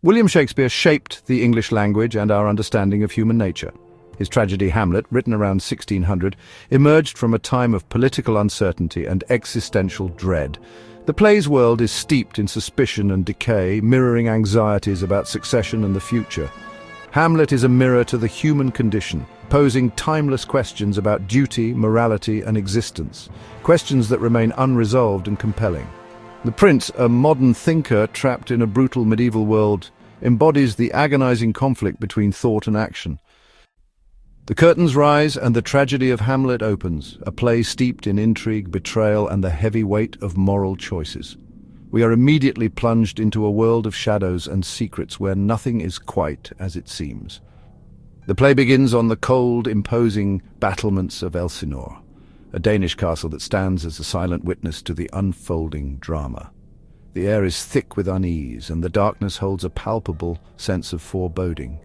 William Shakespeare shaped the English language and our understanding of human nature. His tragedy Hamlet, written around 1600, emerged from a time of political uncertainty and existential dread. The play's world is steeped in suspicion and decay, mirroring anxieties about succession and the future. Hamlet is a mirror to the human condition, posing timeless questions about duty, morality, and existence, questions that remain unresolved and compelling. The prince, a modern thinker trapped in a brutal medieval world, embodies the agonizing conflict between thought and action. The curtains rise and the tragedy of Hamlet opens, a play steeped in intrigue, betrayal, and the heavy weight of moral choices. We are immediately plunged into a world of shadows and secrets where nothing is quite as it seems. The play begins on the cold, imposing battlements of Elsinore, a Danish castle that stands as a silent witness to the unfolding drama. The air is thick with unease, and the darkness holds a palpable sense of foreboding.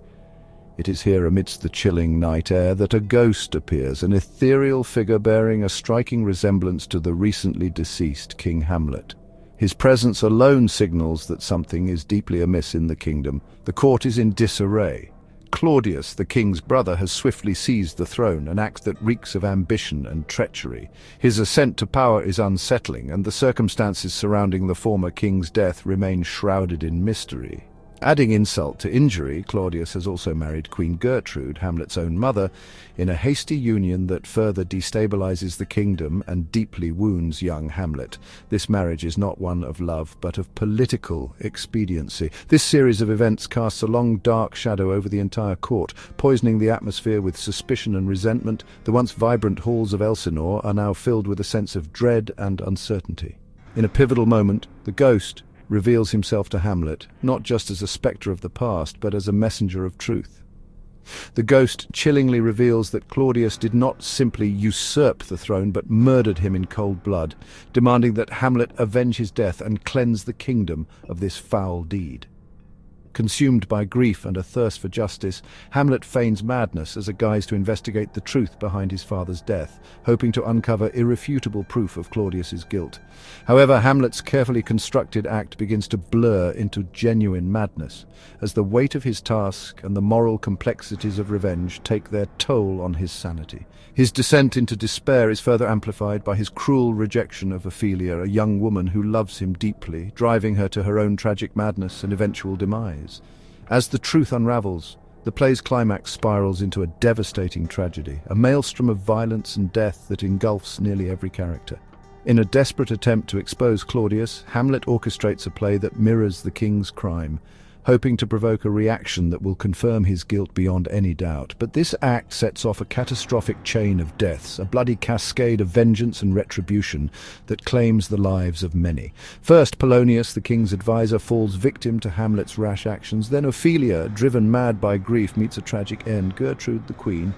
It is here, amidst the chilling night air, that a ghost appears, an ethereal figure bearing a striking resemblance to the recently deceased King Hamlet. His presence alone signals that something is deeply amiss in the kingdom. The court is in disarray. Claudius, the king's brother, has swiftly seized the throne, an act that reeks of ambition and treachery. His ascent to power is unsettling, and the circumstances surrounding the former king's death remain shrouded in mystery. Adding insult to injury, Claudius has also married Queen Gertrude, Hamlet's own mother, in a hasty union that further destabilizes the kingdom and deeply wounds young Hamlet. This marriage is not one of love, but of political expediency. This series of events casts a long, dark shadow over the entire court, poisoning the atmosphere with suspicion and resentment. The once vibrant halls of Elsinore are now filled with a sense of dread and uncertainty. In a pivotal moment, the ghost reveals himself to Hamlet, not just as a spectre of the past, but as a messenger of truth. The ghost chillingly reveals that Claudius did not simply usurp the throne, but murdered him in cold blood, demanding that Hamlet avenge his death and cleanse the kingdom of this foul deed. Consumed by grief and a thirst for justice, Hamlet feigns madness as a guise to investigate the truth behind his father's death, hoping to uncover irrefutable proof of Claudius's guilt. However, Hamlet's carefully constructed act begins to blur into genuine madness, as the weight of his task and the moral complexities of revenge take their toll on his sanity. His descent into despair is further amplified by his cruel rejection of Ophelia, a young woman who loves him deeply, driving her to her own tragic madness and eventual demise. As the truth unravels, the play's climax spirals into a devastating tragedy, a maelstrom of violence and death that engulfs nearly every character. In a desperate attempt to expose Claudius, Hamlet orchestrates a play that mirrors the king's crime, hoping to provoke a reaction that will confirm his guilt beyond any doubt. But this act sets off a catastrophic chain of deaths, a bloody cascade of vengeance and retribution that claims the lives of many. First, Polonius, the king's advisor, falls victim to Hamlet's rash actions. Then Ophelia, driven mad by grief, meets a tragic end. Gertrude, the queen,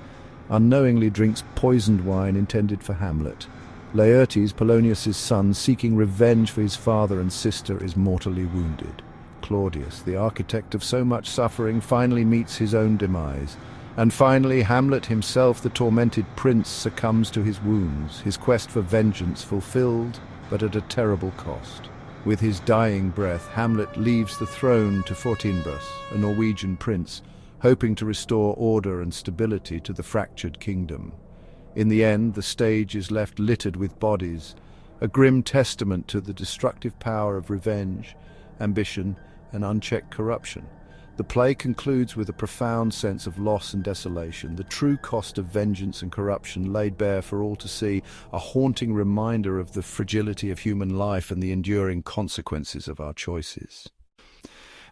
unknowingly drinks poisoned wine intended for Hamlet. Laertes, Polonius's son, seeking revenge for his father and sister, is mortally wounded. Claudius, the architect of so much suffering, finally meets his own demise. And finally, Hamlet himself, the tormented prince, succumbs to his wounds, his quest for vengeance fulfilled, but at a terrible cost. With his dying breath, Hamlet leaves the throne to Fortinbras, a Norwegian prince, hoping to restore order and stability to the fractured kingdom. In the end, the stage is left littered with bodies, a grim testament to the destructive power of revenge, ambition, and unchecked corruption. The play concludes with a profound sense of loss and desolation, the true cost of vengeance and corruption laid bare for all to see, a haunting reminder of the fragility of human life and the enduring consequences of our choices.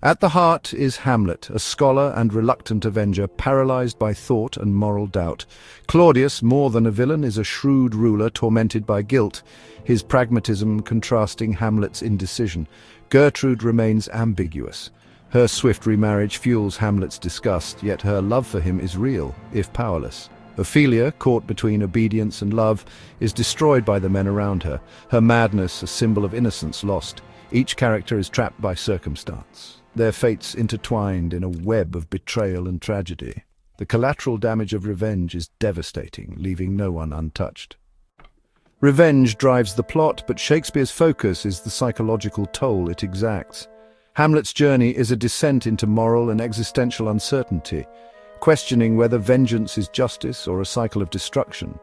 At the heart is Hamlet, a scholar and reluctant avenger, paralyzed by thought and moral doubt. Claudius, more than a villain, is a shrewd ruler tormented by guilt, his pragmatism contrasting Hamlet's indecision. Gertrude remains ambiguous. Her swift remarriage fuels Hamlet's disgust, yet her love for him is real, if powerless. Ophelia, caught between obedience and love, is destroyed by the men around her, her madness a symbol of innocence lost. Each character is trapped by circumstance, their fates intertwined in a web of betrayal and tragedy. The collateral damage of revenge is devastating, leaving no one untouched. Revenge drives the plot, but Shakespeare's focus is the psychological toll it exacts. Hamlet's journey is a descent into moral and existential uncertainty, questioning whether vengeance is justice or a cycle of destruction.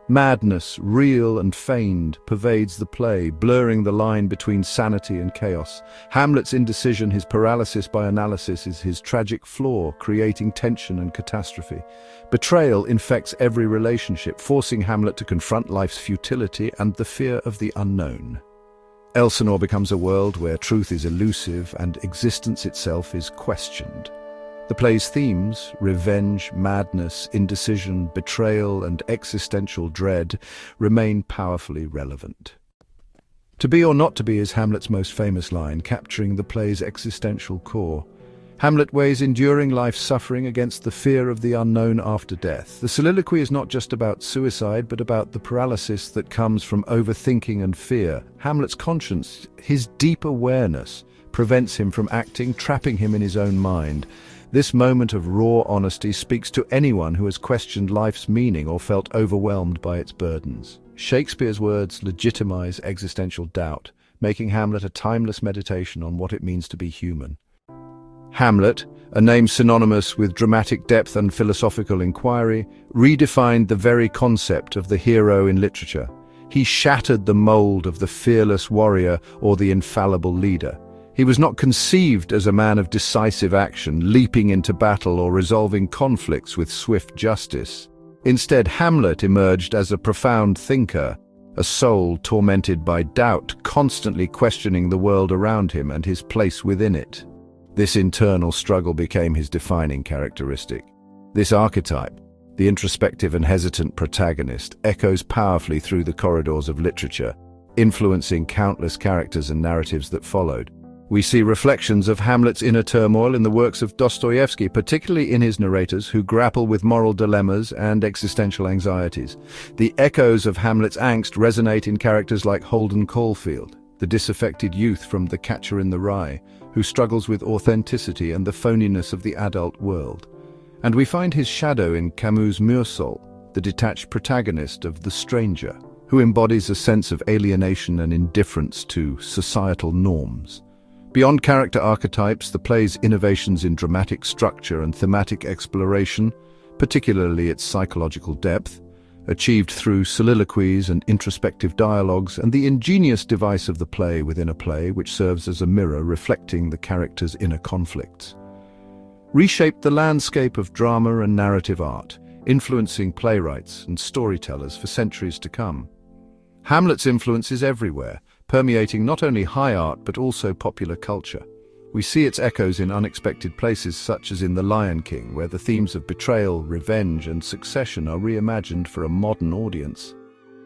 Madness, real and feigned, pervades the play, blurring the line between sanity and chaos. Hamlet's indecision, his paralysis by analysis, is his tragic flaw, creating tension and catastrophe. Betrayal infects every relationship, forcing Hamlet to confront life's futility and the fear of the unknown. Elsinore becomes a world where truth is elusive and existence itself is questioned. The play's themes, revenge, madness, indecision, betrayal, and existential dread, remain powerfully relevant. To be or not to be is Hamlet's most famous line, capturing the play's existential core. Hamlet weighs enduring life's suffering against the fear of the unknown after death. The soliloquy is not just about suicide, but about the paralysis that comes from overthinking and fear. Hamlet's conscience, his deep awareness, prevents him from acting, trapping him in his own mind. This moment of raw honesty speaks to anyone who has questioned life's meaning or felt overwhelmed by its burdens. Shakespeare's words legitimize existential doubt, making Hamlet a timeless meditation on what it means to be human. Hamlet, a name synonymous with dramatic depth and philosophical inquiry, redefined the very concept of the hero in literature. He shattered the mold of the fearless warrior or the infallible leader. He was not conceived as a man of decisive action, leaping into battle or resolving conflicts with swift justice. Instead, Hamlet emerged as a profound thinker, a soul tormented by doubt, constantly questioning the world around him and his place within it. This internal struggle became his defining characteristic. This archetype, the introspective and hesitant protagonist, echoes powerfully through the corridors of literature, influencing countless characters and narratives that followed. We see reflections of Hamlet's inner turmoil in the works of Dostoevsky, particularly in his narrators who grapple with moral dilemmas and existential anxieties. The echoes of Hamlet's angst resonate in characters like Holden Caulfield, the disaffected youth from The Catcher in the Rye, who struggles with authenticity and the phoniness of the adult world. And we find his shadow in Camus' Meursault, the detached protagonist of The Stranger, who embodies a sense of alienation and indifference to societal norms. Beyond character archetypes, the play's innovations in dramatic structure and thematic exploration, particularly its psychological depth, achieved through soliloquies and introspective dialogues, and the ingenious device of the play within a play, which serves as a mirror reflecting the character's inner conflicts, reshaped the landscape of drama and narrative art, influencing playwrights and storytellers for centuries to come. Hamlet's influence is everywhere, permeating not only high art but also popular culture. We see its echoes in unexpected places such as in The Lion King, where the themes of betrayal, revenge, and succession are reimagined for a modern audience.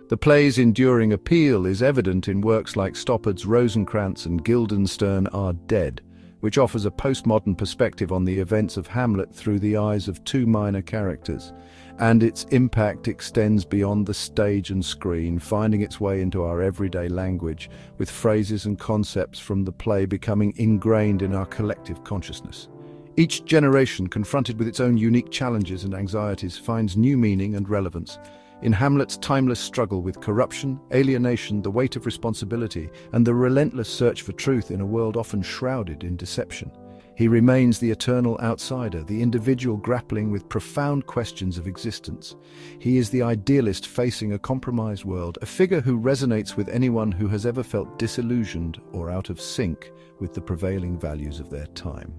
The play's enduring appeal is evident in works like Stoppard's Rosencrantz and Guildenstern Are Dead, which offers a postmodern perspective on the events of Hamlet through the eyes of two minor characters, and its impact extends beyond the stage and screen, finding its way into our everyday language, with phrases and concepts from the play becoming ingrained in our collective consciousness. Each generation, confronted with its own unique challenges and anxieties, finds new meaning and relevance. In Hamlet's timeless struggle with corruption, alienation, the weight of responsibility, and the relentless search for truth in a world often shrouded in deception, he remains the eternal outsider, the individual grappling with profound questions of existence. He is the idealist facing a compromised world, a figure who resonates with anyone who has ever felt disillusioned or out of sync with the prevailing values of their time.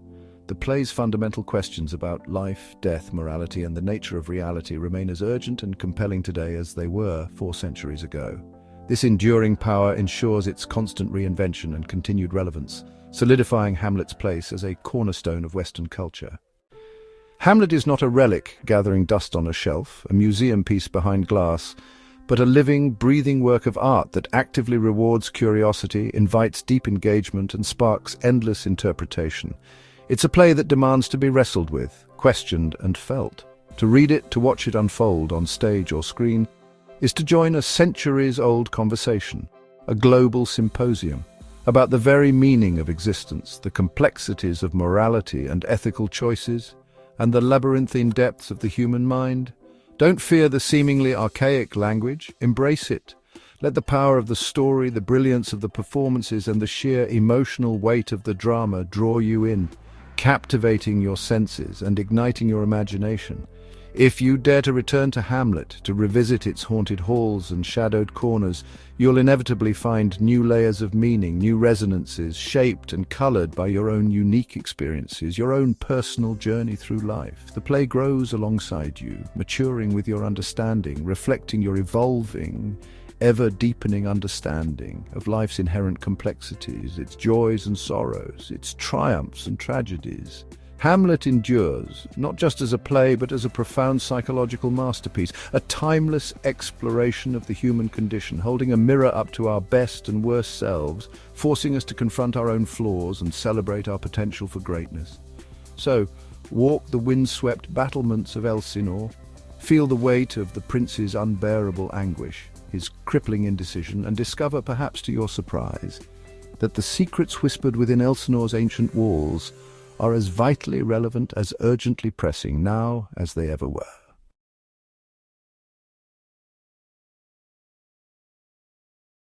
The play's fundamental questions about life, death, morality, and the nature of reality remain as urgent and compelling today as they were 4 centuries ago. This enduring power ensures its constant reinvention and continued relevance, solidifying Hamlet's place as a cornerstone of Western culture. Hamlet is not a relic gathering dust on a shelf, a museum piece behind glass, but a living, breathing work of art that actively rewards curiosity, invites deep engagement, and sparks endless interpretation. It's a play that demands to be wrestled with, questioned, and felt. To read it, to watch it unfold on stage or screen, is to join a centuries-old conversation, a global symposium, about the very meaning of existence, the complexities of morality and ethical choices, and the labyrinthine depths of the human mind. Don't fear the seemingly archaic language, embrace it. Let the power of the story, the brilliance of the performances, and the sheer emotional weight of the drama draw you in, captivating your senses and igniting your imagination. If you dare to return to Hamlet, to revisit its haunted halls and shadowed corners, you'll inevitably find new layers of meaning, new resonances, shaped and colored by your own unique experiences, your own personal journey through life. The play grows alongside you, maturing with your understanding, reflecting your evolving, ever-deepening understanding of life's inherent complexities, its joys and sorrows, its triumphs and tragedies. Hamlet endures, not just as a play, but as a profound psychological masterpiece, a timeless exploration of the human condition, holding a mirror up to our best and worst selves, forcing us to confront our own flaws and celebrate our potential for greatness. So, walk the windswept battlements of Elsinore, feel the weight of the prince's unbearable anguish, his crippling indecision, and discover, perhaps to your surprise, that the secrets whispered within Elsinore's ancient walls are as vitally relevant, as urgently pressing now as they ever were.